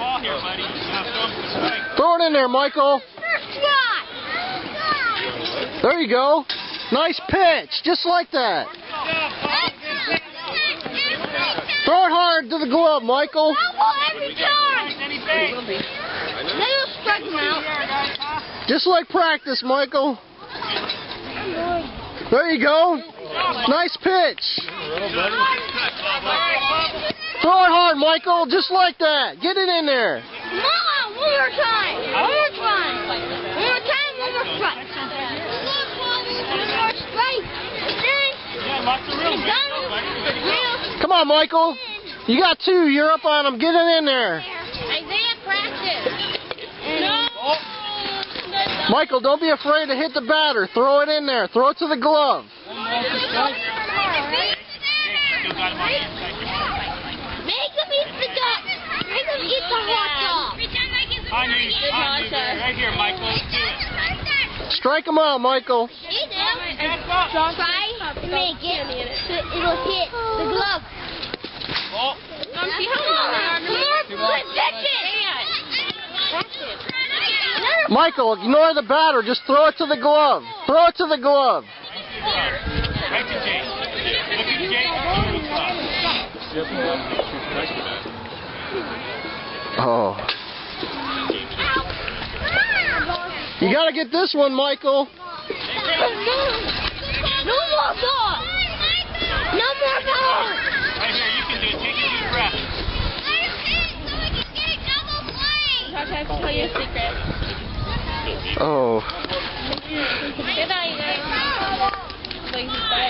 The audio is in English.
ball here, buddy. Now throw him the strike. Throw it in there, Michael. There you go. Nice pitch, just like that. Throw it hard to the glove, Michael. Every time. Strike him out. Just like practice, Michael. There you go. Nice pitch. Throw it hard, Michael, just like that. Get it in there. Mom, one more time. One more time. One more time, one more strike. One more strike. Yeah, lots of room. Come on, Michael. You got two. You're up on them. Get it in there. Isaiah, practice. No. Michael, don't be afraid to hit the batter. Throw it in there. Throw it to the glove. Make him eat the duck. Make him eat the hot dog. Right here, Michael. Let's do it. Strike him out, Michael. Eat them and try to make it so it'll hit the glove. Oh. Come on, pitch it. Michael, ignore the batter. Just throw it to the glove. Throw it to the glove. Right to Jake. Look at Jake. Oh. You got to get this one, Michael. No more ball. No more ball. Right here, you can do it. Take a deep breath. I have to tell you a secret. Oh. Good night, guys.